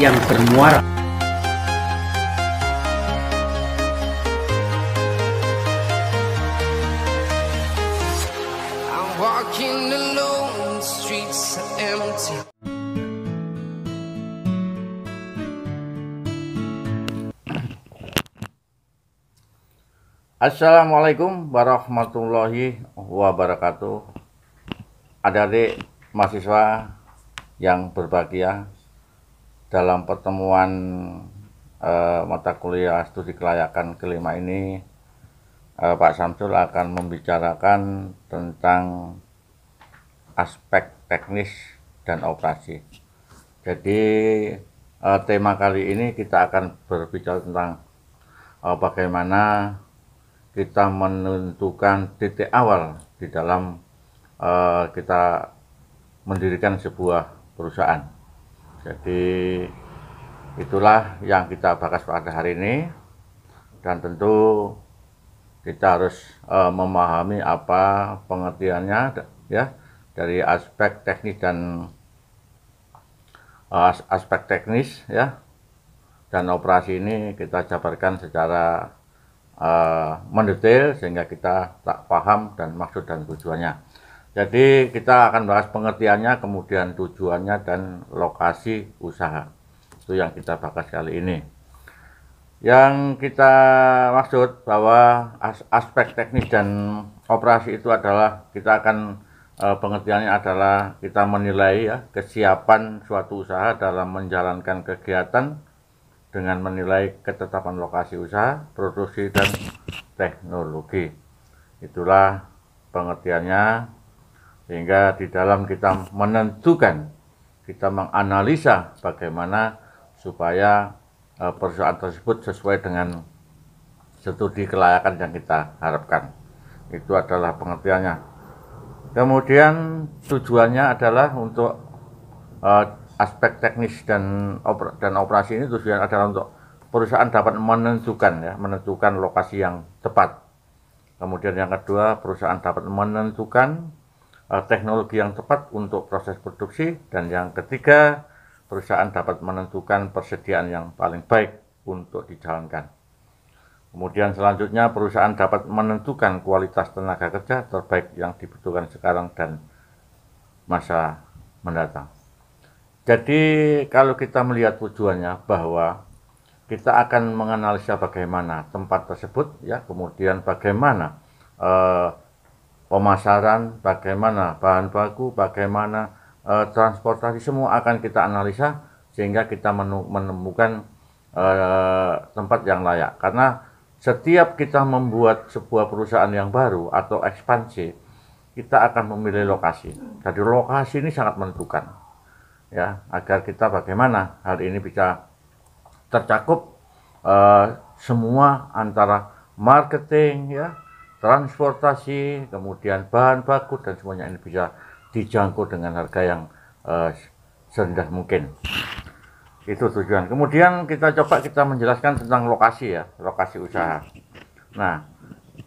yang bermuara. I'm walking alone, the streets are empty. Assalamualaikum warahmatullahi wabarakatuh. Adik-adik mahasiswa yang berbahagia, dalam pertemuan mata kuliah studi kelayakan kelima ini, Pak Samsul akan membicarakan tentang aspek teknis dan operasi. Jadi tema kali ini kita akan berbicara tentang bagaimana kita menentukan titik awal di dalam kita mendirikan sebuah perusahaan. Jadi itulah yang kita bahas pada hari ini, dan tentu kita harus memahami apa pengertiannya ya dari aspek teknis dan aspek teknis ya dan operasi ini kita jabarkan secara mendetail sehingga kita tak paham dan maksud dan tujuannya. Jadi kita akan bahas pengertiannya, kemudian tujuannya dan lokasi usaha. Itu yang kita bahas kali ini. Yang kita maksud bahwa aspek teknis dan operasi itu adalah kita akan pengertiannya adalah kita menilai ya kesiapan suatu usaha dalam menjalankan kegiatan dengan menilai ketetapan lokasi usaha, produksi, dan teknologi. Itulah pengertiannya, sehingga di dalam kita menentukan, kita menganalisa bagaimana supaya perusahaan tersebut sesuai dengan studi kelayakan yang kita harapkan. Itu adalah pengertiannya. Kemudian tujuannya adalah untuk aspek teknis dan operasi ini tujuan adalah untuk perusahaan dapat menentukan lokasi yang tepat. Kemudian yang kedua, perusahaan dapat menentukan teknologi yang tepat untuk proses produksi, dan yang ketiga, perusahaan dapat menentukan persediaan yang paling baik untuk dijalankan. Kemudian selanjutnya, perusahaan dapat menentukan kualitas tenaga kerja terbaik yang dibutuhkan sekarang dan masa mendatang. Jadi kalau kita melihat tujuannya bahwa kita akan menganalisa bagaimana tempat tersebut ya, kemudian bagaimana pemasaran, bagaimana bahan baku, bagaimana transportasi, semua akan kita analisa sehingga kita menemukan tempat yang layak. Karena setiap kita membuat sebuah perusahaan yang baru atau ekspansi, kita akan memilih lokasi. Jadi lokasi ini sangat menentukan. Ya, agar kita bagaimana hal ini bisa tercakup semua antara marketing ya, transportasi, kemudian bahan baku, dan semuanya ini bisa dijangkau dengan harga yang serendah mungkin. Itu tujuan. Kemudian kita menjelaskan tentang lokasi ya, lokasi usaha. Nah,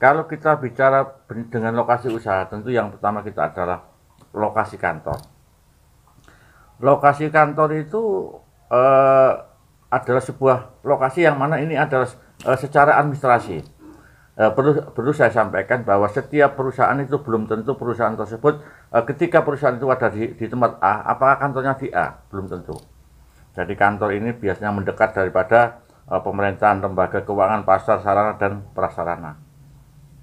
kalau kita bicara dengan lokasi usaha, tentu yang pertama kita adalah lokasi kantor. Lokasi kantor itu adalah sebuah lokasi yang mana ini adalah secara administrasi. Perlu saya sampaikan bahwa setiap perusahaan itu belum tentu perusahaan tersebut ketika perusahaan itu ada di tempat A, apakah kantornya di A? Belum tentu. Jadi kantor ini biasanya mendekat daripada pemerintahan, lembaga keuangan, pasar, sarana, dan prasarana.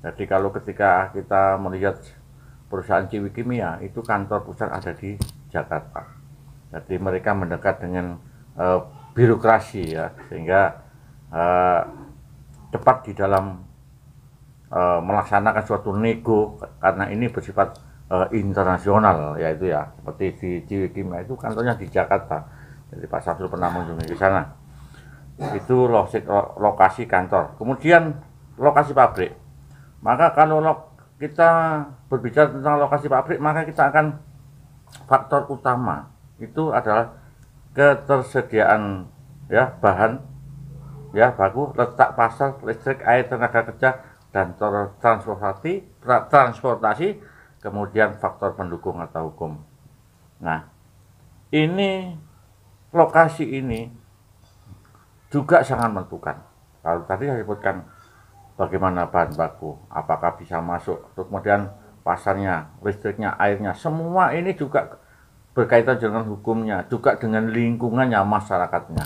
Jadi kalau ketika kita melihat perusahaan Ciwi Kimia, itu kantor pusat ada di Jakarta. Jadi mereka mendekat dengan birokrasi ya, sehingga cepat di dalam melaksanakan suatu nego, karena ini bersifat internasional, yaitu ya seperti di Ciwi Kimia itu kantornya di Jakarta. Jadi Pak Samsul pernah mengunjungi ke sana. Itu lokasi kantor. Kemudian lokasi pabrik. Maka kalau kita berbicara tentang lokasi pabrik, maka kita akan faktor utama itu adalah ketersediaan ya bahan ya baku, letak pasar, listrik, air, tenaga kerja, dan transportasi, kemudian faktor pendukung atau hukum. Nah, ini lokasi ini juga sangat menentukan. Kalau tadi saya sebutkan bagaimana bahan baku, apakah bisa masuk, kemudian pasarnya, listriknya, airnya, semua ini juga berkaitan dengan hukumnya, juga dengan lingkungannya, masyarakatnya.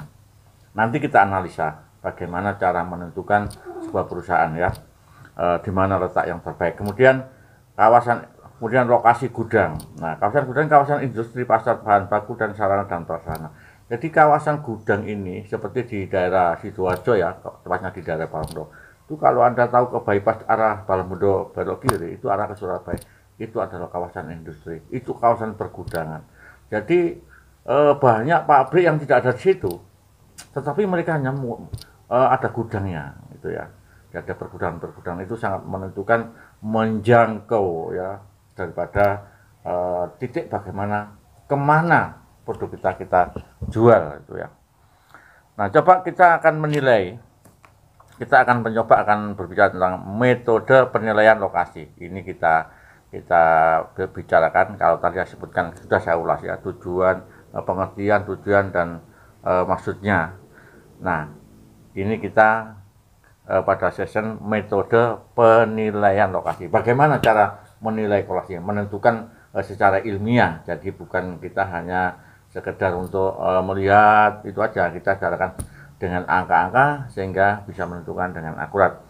Nanti kita analisa bagaimana cara menentukan sebuah perusahaan ya, di mana letak yang terbaik. Kemudian kemudian lokasi gudang. Nah, kawasan gudang, kawasan industri, pasar bahan baku dan sarana dan prasarana. Jadi kawasan gudang ini seperti di daerah Sidoarjo ya, tepatnya di daerah Balongbong. Itu kalau Anda tahu ke bypass arah Balongbong belok kiri, itu arah ke Surabaya, itu adalah kawasan industri, itu kawasan pergudangan. Jadi banyak pabrik yang tidak ada di situ, tetapi mereka hanya ada gudangnya, itu ya. Ada pergudangan itu sangat menentukan, menjangkau ya, daripada titik bagaimana kemana produk kita jual itu ya. Nah, coba kita akan menilai, kita akan berbicara tentang metode penilaian lokasi. Ini kita bicarakan. Kalau tadi saya sebutkan, sudah saya ulas ya, tujuan, pengertian tujuan dan maksudnya. Nah, ini kita pada session metode penilaian lokasi. Bagaimana cara menilai lokasi, menentukan secara ilmiah. Jadi bukan kita hanya sekedar untuk melihat itu aja, kita bicarakan dengan angka-angka sehingga bisa menentukan dengan akurat.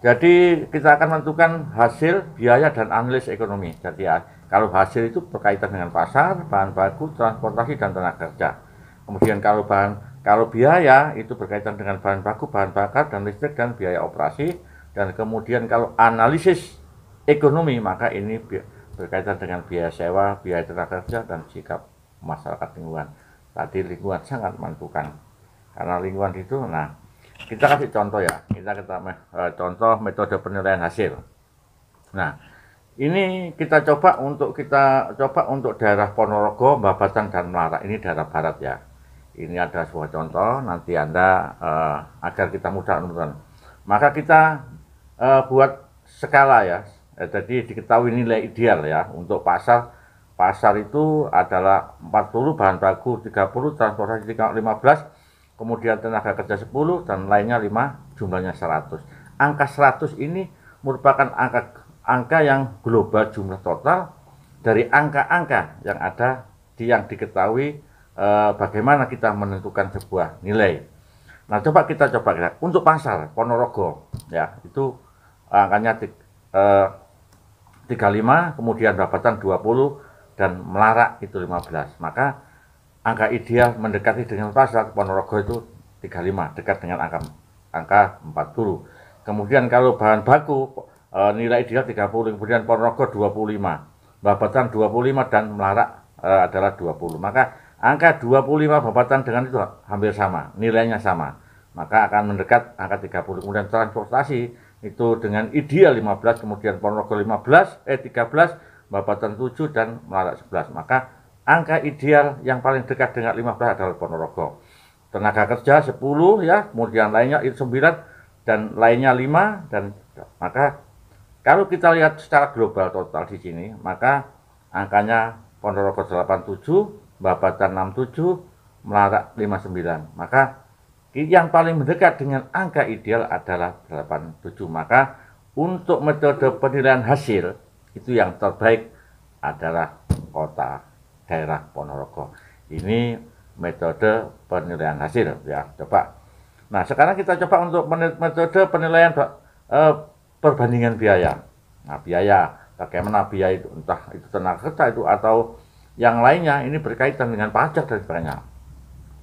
Jadi kita akan menentukan hasil, biaya, dan analis ekonomi. Jadi ya, kalau hasil itu berkaitan dengan pasar, bahan baku, transportasi, dan tenaga kerja. Kemudian kalau biaya itu berkaitan dengan bahan baku, bahan bakar, dan listrik, dan biaya operasi. Dan kemudian kalau analisis ekonomi, maka ini berkaitan dengan biaya sewa, biaya tenaga kerja, dan sikap masyarakat lingkungan. Tadi lingkungan sangat menentukan, karena lingkungan itu, nah kita kasih contoh ya, kita contoh metode penilaian hasil. Nah, ini kita coba untuk daerah Ponorogo, Babatan, dan Melarak. Ini daerah barat ya. Ini ada sebuah contoh, nanti Anda agar kita mudah menentukan. Maka kita buat skala ya. Jadi diketahui nilai ideal ya untuk pasar. Pasar itu adalah 40, bahan baku 30, transportasi 15, kemudian tenaga kerja 10, dan lainnya 5, jumlahnya 100. Angka 100 ini merupakan angka yang global jumlah total dari angka-angka yang ada yang diketahui bagaimana kita menentukan sebuah nilai. Nah, kita coba untuk pasar Ponorogo ya, itu angkanya 35, kemudian Babatan 20, dan Melarak itu 15. Maka angka ideal mendekati dengan pasar Ponorogo itu 35, dekat dengan angka 40. Kemudian kalau bahan baku nilai ideal 30, kemudian Ponorogo 25, Babatan 25, dan Melarak adalah 20. Maka angka 25 Babatan dengan itu hampir sama, nilainya sama. Maka akan mendekat angka 30. Kemudian transportasi itu dengan ideal 15, kemudian Ponorogo 13, Babatan 7, dan Melarak 11. Maka angka ideal yang paling dekat dengan 15 adalah Ponorogo. Tenaga kerja 10 ya, kemudian lainnya itu 9, dan lainnya 5, dan maka kalau kita lihat secara global total di sini, maka angkanya Ponorogo 87, Babatan 67, Melarak 59. Maka yang paling mendekat dengan angka ideal adalah 87. Maka untuk metode penilaian hasil itu yang terbaik adalah kota daerah Ponorogo. Ini metode penilaian hasil ya, coba. Nah, sekarang kita coba untuk metode penilaian perbandingan biaya. Nah, biaya, bagaimana biaya itu, entah itu tenaga kerja itu atau yang lainnya, ini berkaitan dengan pajak dan sebagainya.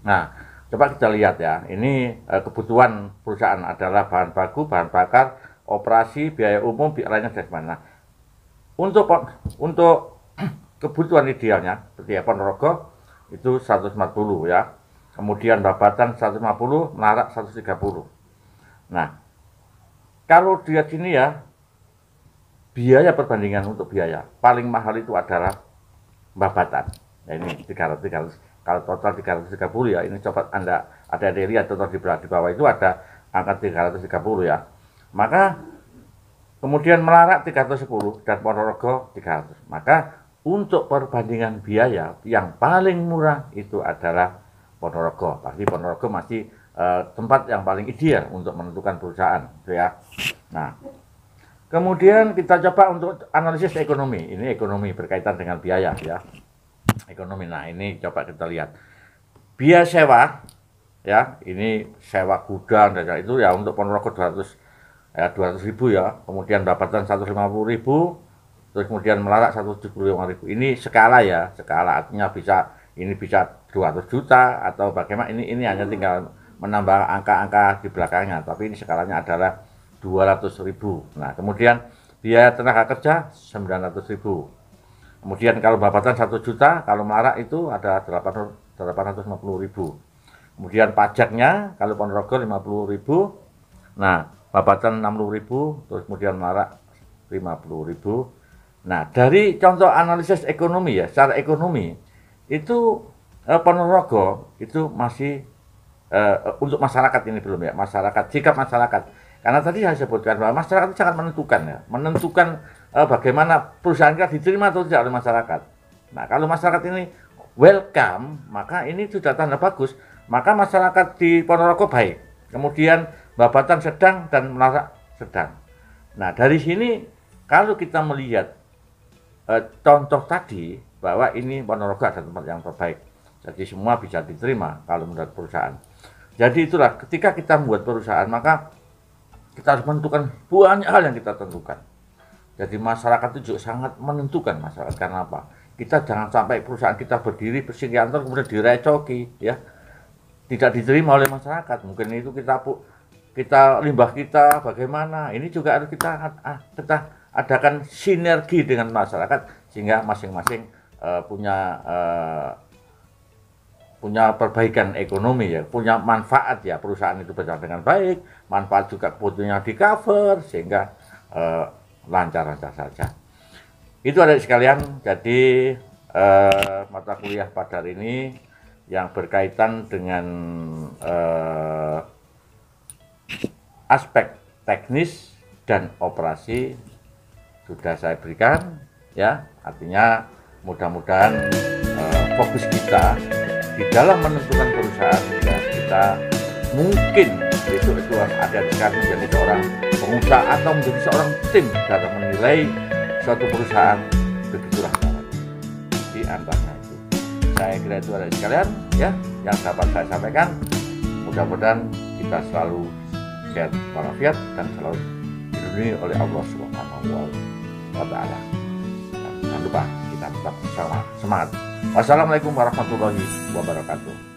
Nah, coba kita lihat ya, ini kebutuhan perusahaan adalah bahan baku, bahan bakar, operasi, biaya umum, biaya lainnya dan sebagainya. Untuk kebutuhan idealnya, seperti ya, Ponorogo itu 140 ya, kemudian Babatan 150, Melarak 130. Nah, kalau dilihat sini ya, biaya perbandingan untuk biaya paling mahal itu adalah Babatan. Nah, ini 300. Kalau total 330 ya, ini coba Anda ada lihat total di bawah itu ada angka 330 ya. Maka kemudian Melarak 310 dan Ponorogo 300. Maka untuk perbandingan biaya yang paling murah itu adalah Ponorogo. Pasti Ponorogo masih tempat yang paling ideal untuk menentukan perusahaan, ya. Nah, kemudian kita coba untuk analisis ekonomi. Ini ekonomi berkaitan dengan biaya, ya. Ekonomi. Nah, ini coba kita lihat. Biaya sewa, ya, ini sewa gudang dan itu ya untuk Ponorogo 200.000 ya. Kemudian Babadan 150.000, terus kemudian Melarak 175.000. Ini skala ya, skala artinya ini bisa 200 juta atau bagaimana. Ini hanya tinggal menambah angka-angka di belakangnya, tapi ini skalanya adalah 200.000. Nah, kemudian biaya tenaga kerja 900.000. Kemudian kalau Babadan 1 juta, kalau Melarak itu ada 850.000. Kemudian pajaknya kalau Ponorogo 50.000. Nah, Babadan 60.000, terus kemudian Melarak 50.000. Nah, dari contoh analisis ekonomi ya, secara ekonomi itu Ponorogo itu masih untuk masyarakat ini belum ya, masyarakat, sikap masyarakat. Karena tadi saya sebutkan bahwa masyarakat itu sangat menentukan ya, menentukan bagaimana perusahaan kita diterima atau tidak oleh masyarakat. Nah, kalau masyarakat ini welcome, maka ini sudah tanda bagus, maka masyarakat di Ponorogo baik. Kemudian Babadan sedang dan Melarak sedang. Nah, dari sini kalau kita melihat contoh tadi bahwa ini Ponorogo ada tempat yang terbaik. Jadi semua bisa diterima kalau menurut perusahaan. Jadi itulah ketika kita membuat perusahaan, maka kita harus menentukan banyak hal yang kita tentukan. Jadi masyarakat itu juga sangat menentukan masyarakat. Karena apa? Kita jangan sampai perusahaan kita berdiri bersiantar kemudian direcoki, ya, tidak diterima oleh masyarakat. Mungkin itu kita limbah kita bagaimana. Ini juga harus kita adakan sinergi dengan masyarakat sehingga masing-masing punya perbaikan ekonomi ya, punya manfaat ya, perusahaan itu berjalan dengan baik, manfaat juga kebutuhannya di cover sehingga lancar-lancar saja. Itu adik sekalian, jadi mata kuliah pada hari ini yang berkaitan dengan aspek teknis dan operasi sudah saya berikan ya, artinya mudah-mudahan fokus kita di dalam menentukan perusahaan ya, kita mungkin besok itu ada sekarang menjadi seorang pengusaha atau menjadi seorang tim dalam menilai suatu perusahaan, begitulah caranya di antaranya itu. Saya kira itu ada sekalian ya yang dapat saya sampaikan. Mudah-mudahan kita selalu sehat walafiat dan selalu dilindungi oleh Allah Subhanahu wa Ta'ala. Jangan lupa kita tetap semangat. Wassalamualaikum warahmatullahi wabarakatuh.